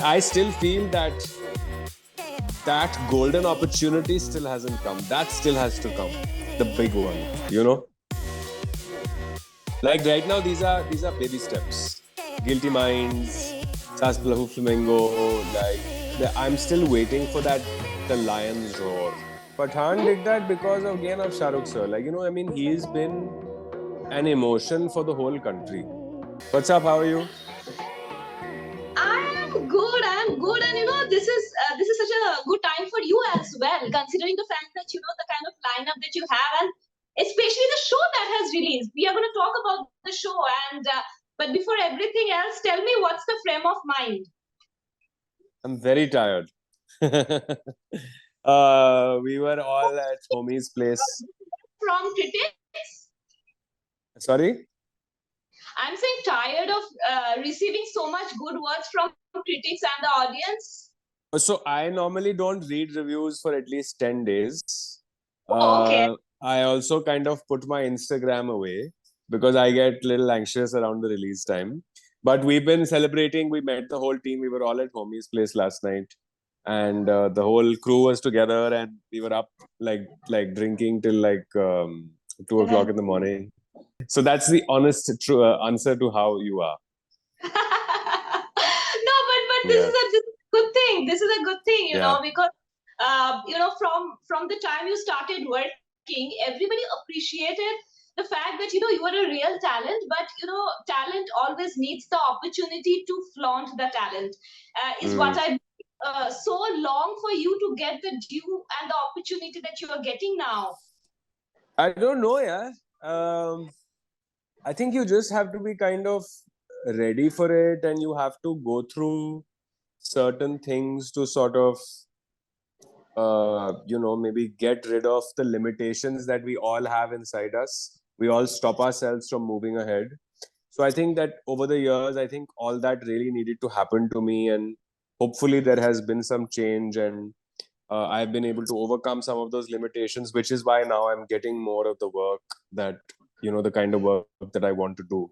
I still feel that golden opportunity still hasn't come. That still has to come. The big one, you know? Like right now, these are baby steps. Guilty Minds, Saas Bahu Flamingo, I'm still waiting for the lion's roar. Pathan did that because again of Shah Rukh sir. He's been an emotion for the whole country. What's up? How are you? I am good. And this is such a good time for you as well, considering the fact that the kind of lineup that you have, and especially the show that has released. We are going to talk about the show, and but before everything else, tell me what's the frame of mind? I'm very tired. We were all at homie's place. From critics, Sorry? I'm saying tired of receiving so much good words from critics and the audience. So I normally don't read reviews for at least 10 days. Okay. I also kind of put my Instagram away because I get a little anxious around the release time. But we've been celebrating. We met the whole team. We were all at homie's place last night. And the whole crew was together and we were up like drinking till 2 o'clock in the morning. So that's the honest true answer to how you are. No, but this is a good thing. This is a good thing, you know, because from the time you started working, everybody appreciated the fact that you are a real talent, but talent always needs the opportunity to flaunt the talent. Is what I so long for you to get the due and the opportunity that you are getting now. I don't know, yeah. I think you just have to be kind of ready for it, and you have to go through certain things to sort of maybe get rid of the limitations that we all have inside us. We all stop ourselves from moving ahead. So I think that over the years, I think all that really needed to happen to me, and hopefully there has been some change, and I've been able to overcome some of those limitations, which is why now I'm getting more of the work that the kind of work that I want to do.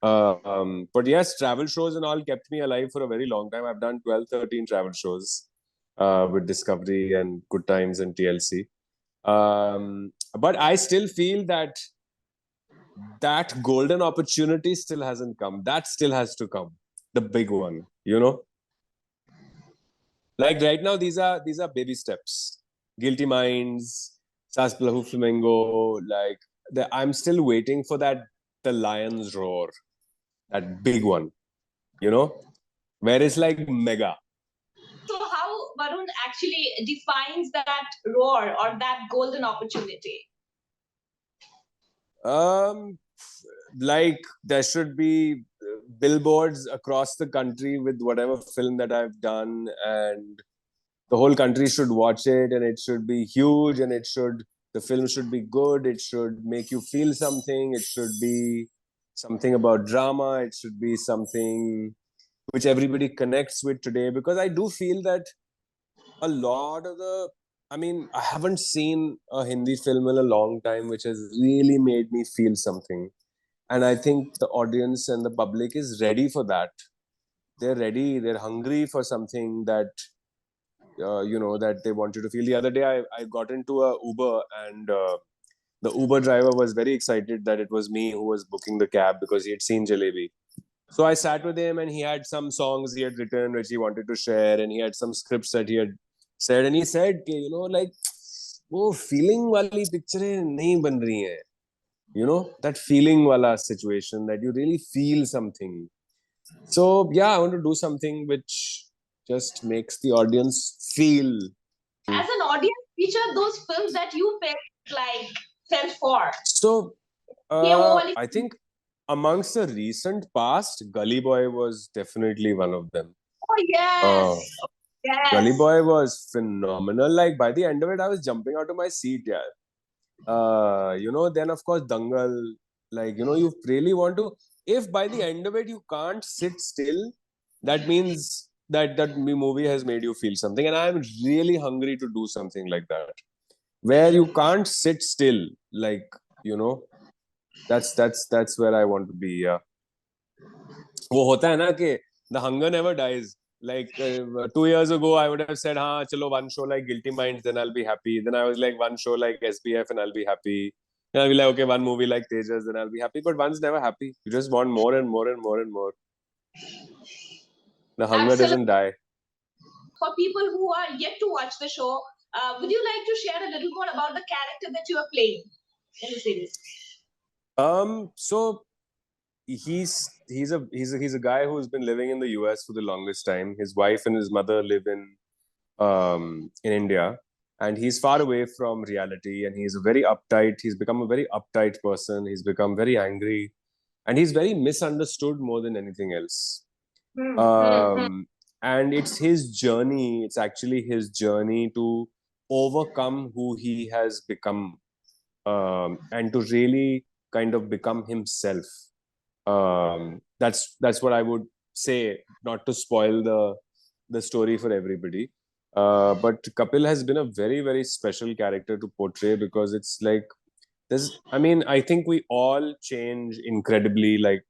But yes, travel shows and all kept me alive for a very long time. I've done 12, 13 travel shows with Discovery and Good Times and TLC. But I still feel that golden opportunity still hasn't come. That still has to come. The big one, Like right now, these are baby steps. Guilty Minds, Saas Bahu Flamingo. I'm still waiting for the lion's roar, that big one, where it's like mega. So how Varun actually defines that roar or that golden opportunity? There should be billboards across the country with whatever film that I've done, and the whole country should watch it, and it should be huge, and the film should be good. It should make you feel something. It should be something about drama. It should be something which everybody connects with today, because I do feel that a lot of I haven't seen a Hindi film in a long time which has really made me feel something. And I think the audience and the public is ready for that. They're ready. They're hungry for something that, that they want you to feel. The other day, I got into a Uber, and the Uber driver was very excited that it was me who was booking the cab because he had seen Jalebi. So I sat with him, and he had some songs he had written which he wanted to share, and he had some scripts that he had said, and he said, वो feeling वाली pictures नहीं बन रही हैं. That feeling wala situation, that you really feel something. So yeah, I want to do something which just makes the audience feel. As an audience, which are those films that you felt for? So I think amongst the recent past, Gully Boy was definitely one of them. Oh yes. Yes. Gully Boy was phenomenal. Like by the end of it, I was jumping out of my seat, yeah. Then of course Dangal, you really want to, if by the end of it you can't sit still, that means that movie has made you feel something. And I'm really hungry to do something like that, where you can't sit still, that's where I want to be. Yeah, वो होता है ना कि the hunger never dies, Like 2 years ago, I would have said, "Ha, chalo one show like Guilty Minds, then I'll be happy." Then I was like, one show like SBF, and I'll be happy. Then I'll be like, okay, one movie like Tejas, then I'll be happy. But one's never happy. You just want more and more and more and more. The hunger Absolutely. doesn't die. For people who are yet to watch the show, would you like to share a little more about the character that you are playing in the series? So he's a guy who's been living in the US for the longest time. His wife and his mother live in India, and he's far away from reality. And he's become a very uptight person. He's become very angry, and he's very misunderstood more than anything else. And it's his journey. It's actually his journey to overcome who he has become, and to really kind of become himself. That's what I would say, not to spoil the story for everybody. But Kapil has been a very, very special character to portray, because it's like I think we all change incredibly, like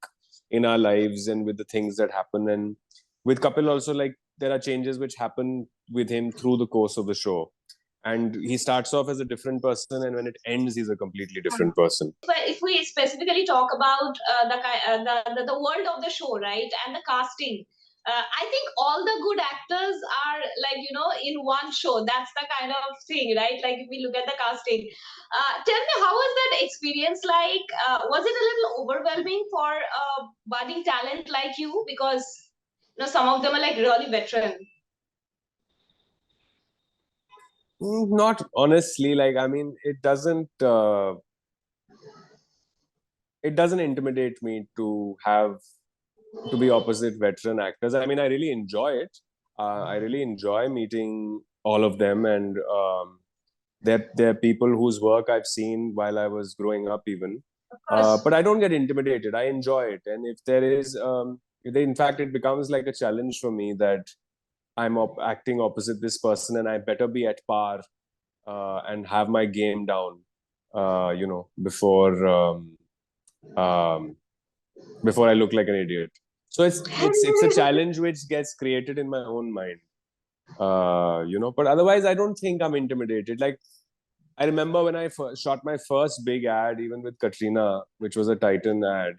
in our lives and with the things that happen. And with Kapil also, like there are changes which happen with him through the course of the show. And he starts off as a different person, and when it ends, he's a completely different person. But if we specifically talk about the world of the show, right, and the casting, I think all the good actors are, like, in one show. That's the kind of thing, right? Like if we look at the casting, tell me, how was that experience like? Was it a little overwhelming for a budding talent like you? Because some of them are like really veteran. Not honestly, like it doesn't intimidate me to be opposite veteran actors. I really enjoy it. I really enjoy meeting all of them, and they're people whose work I've seen while I was growing up, even. But I don't get intimidated. I enjoy it, and if there is, in fact, it becomes like a challenge for me that I'm acting opposite this person, and I better be at par and have my game down, before I look like an idiot. So it's a challenge which gets created in my own mind, But otherwise, I don't think I'm intimidated. Like I remember when I shot my first big ad, even with Katrina, which was a Titan ad.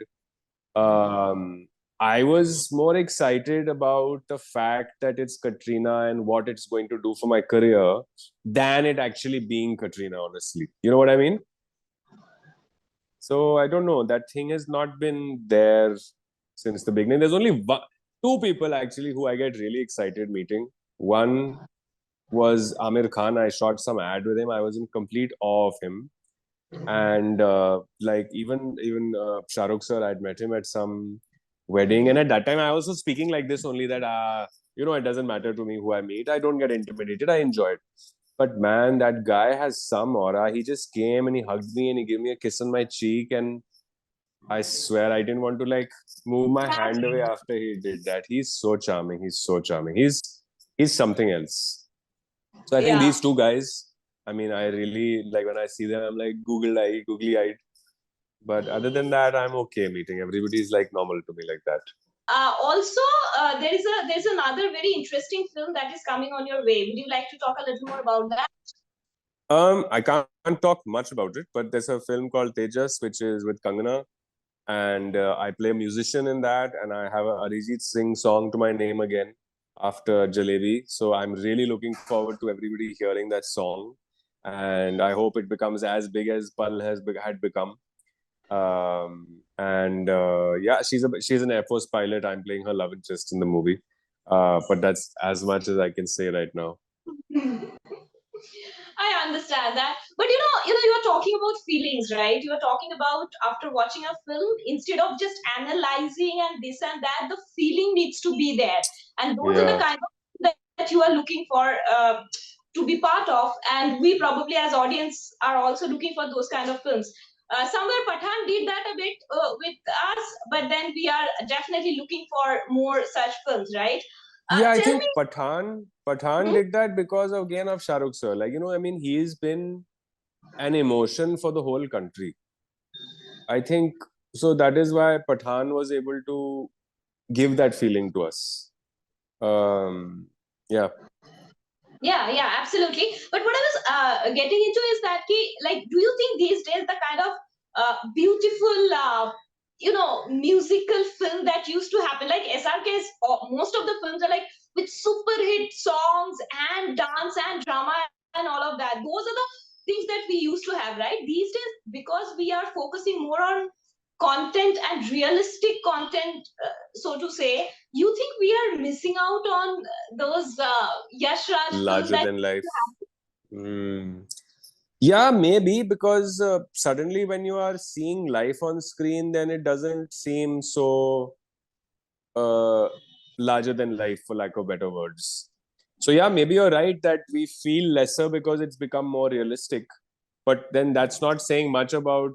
I was more excited about the fact that it's Katrina and what it's going to do for my career than it actually being Katrina, honestly. You know what I mean? So I don't know. That thing has not been there since the beginning. There's only two people actually who I get really excited meeting. One was Amir Khan. I shot some ad with him. I was in complete awe of him. And like even Shah Rukh sir, I'd met him at some wedding, and at that time I was also speaking like this only, that it doesn't matter to me who I meet. I don't get intimidated. I enjoy it. But man, that guy has some aura. He just came and he hugged me and he gave me a kiss on my cheek, and I swear I didn't want to like move my hand away after he did that. He's so charming. He's so charming. He's something else. So I think these two guys, I really, like, when I see them, I'm like googly eyed. But other than that, I'm okay meeting. Everybody's like normal to me like that. Also, there's another very interesting film that is coming on your way. Would you like to talk a little more about that? I can't talk much about it, but there's a film called Tejas, which is with Kangana, and I play a musician in that, and I have a Arijit Singh song to my name again after Jalebi. So I'm really looking forward to everybody hearing that song, and I hope it becomes as big as Pal had become. Yeah, she's an Air Force pilot. I'm playing her love interest in the movie, but that's as much as I can say right now. I understand that, but you are talking about feelings, right? You are talking about, after watching a film, instead of just analyzing and this and that, the feeling needs to be there, and those are the kind of that you are looking for to be part of, and we probably as audience are also looking for those kind of films. Somewhere Pathan did that a bit with us, but then we are definitely looking for more such films, right? Yeah, I think Pathan did that because of Shah Rukh sir. Like, he's been an emotion for the whole country. I think so. That is why Pathan was able to give that feeling to us. Yeah. Yeah, absolutely. But what I was getting into is that, like, do you think these days the kind of beautiful, musical film that used to happen, like SRK's, most of the films are like with super hit songs and dance and drama and all of that. Those are the things that we used to have, right? These days, because we are focusing more on content and realistic content, so to say, you think we are missing out on those Yash Raj films Larger that than life. Yeah, maybe because suddenly when you are seeing life on screen, then it doesn't seem so larger than life, for lack of better words. So yeah, maybe you're right that we feel lesser because it's become more realistic. But then that's not saying much about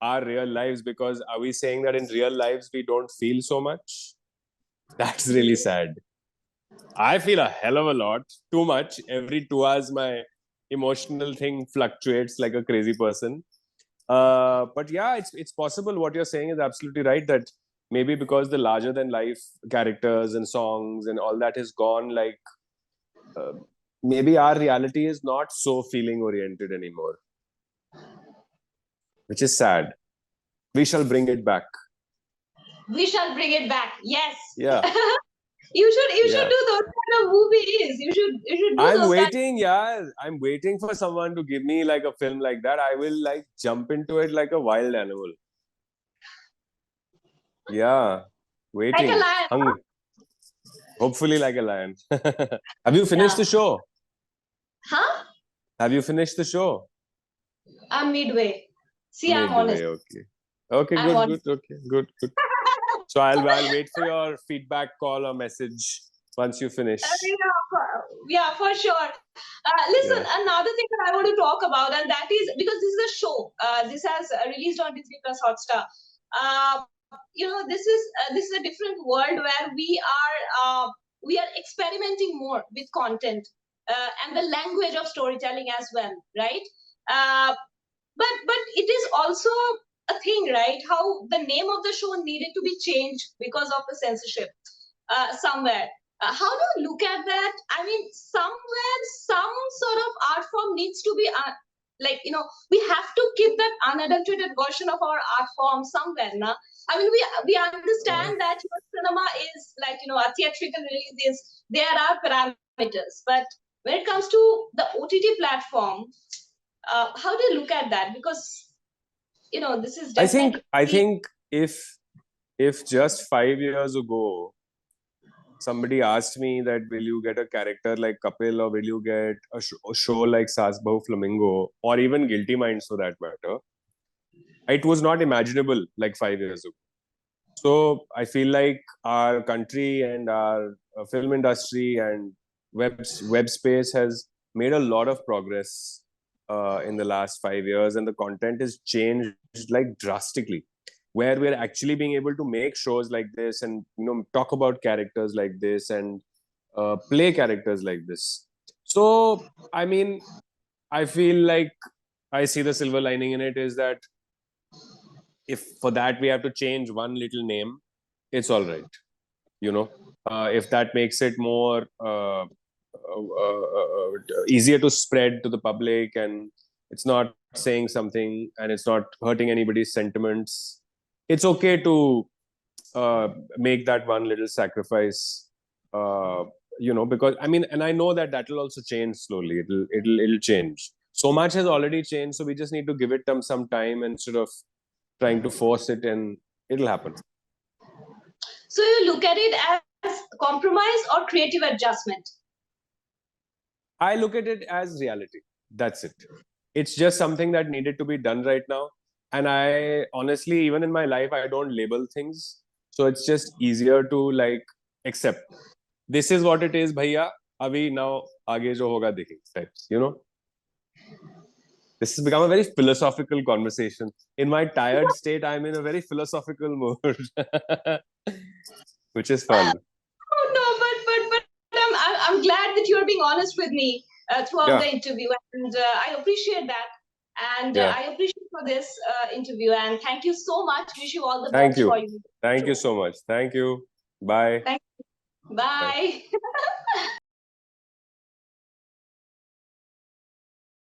our real lives, because are we saying that in real lives we don't feel so much? That's really sad. I feel a hell of a lot, too much. Every 2 hours, my emotional thing fluctuates like a crazy person. But yeah, it's possible. What you're saying is absolutely right. That maybe because the larger than life characters and songs and all that is gone, like maybe our reality is not so feeling oriented anymore, which is sad. We shall bring it back. we shall bring it back. Yes. Yeah. You should do those kind of movies. You should do I'm those kind. waiting, yeah. I'm waiting for someone to give me like a film like that. I will like jump into it like a wild animal. Yeah. Like a Waiting. lion. Hopefully like a lion. Have you finished the show? Huh? Have you finished the show? I'm midway. See, I'm honest. Midway, okay. Okay, I'm good, honest. good, okay, good, good. So I'll wait for your feedback call or message once you finish. Yeah, for sure. Listen, Yeah. another thing that I want to talk about, and that is because this is a show. This has released on Disney Plus Hotstar. This is a different world where we are experimenting more with content and the language of storytelling as well, right? Uh, but it is also a thing, right? How the name of the show needed to be changed because of the censorship somewhere. How do you look at that? I mean, somewhere, some sort of art form needs to be we have to keep that unadulterated version of our art form somewhere. Na? I mean, we understand that your cinema is like, a theatrical release is, there are parameters. But when it comes to the OTT platform, how do you look at that? Because, this is definitely. I think if just 5 years ago somebody asked me that will you get a character like Kapil or will you get a show like Saas Bahu Flamingo or even Guilty Minds for that matter, it was not imaginable like 5 years ago. So I feel like our country and our film industry and web space has made a lot of progress in the last 5 years, and the content has changed like drastically. Where we're actually being able to make shows like this and talk about characters like this and play characters like this. So I mean, I feel like I see the silver lining in it is that if for that we have to change one little name, it's all right. If that makes it more easier to spread to the public, and it's not saying something and it's not hurting anybody's sentiments, it's okay to make that one little sacrifice. Because I mean, and I know that will also change slowly. It'll change. So much has already changed, so we just need to give it some time instead of trying to force it, and it'll happen. So you look at it as compromise or creative adjustment? I look at it as reality. That's it. It's just something that needed to be done right now. And I honestly, even in my life, I don't label things. So it's just easier to like accept. This is what it is, bhaiya. Abhi now, aage jo hoga dekhen types, This has become a very philosophical conversation. In my tired state, I'm in a very philosophical mood, which is fun. Oh, no, but I'm glad that you're being honest with me throughout the interview, and I appreciate that. And I appreciate for this interview, and thank you so much. Wish you all the best for you. Thank you so much. Thank you. Bye. Thank you. Bye.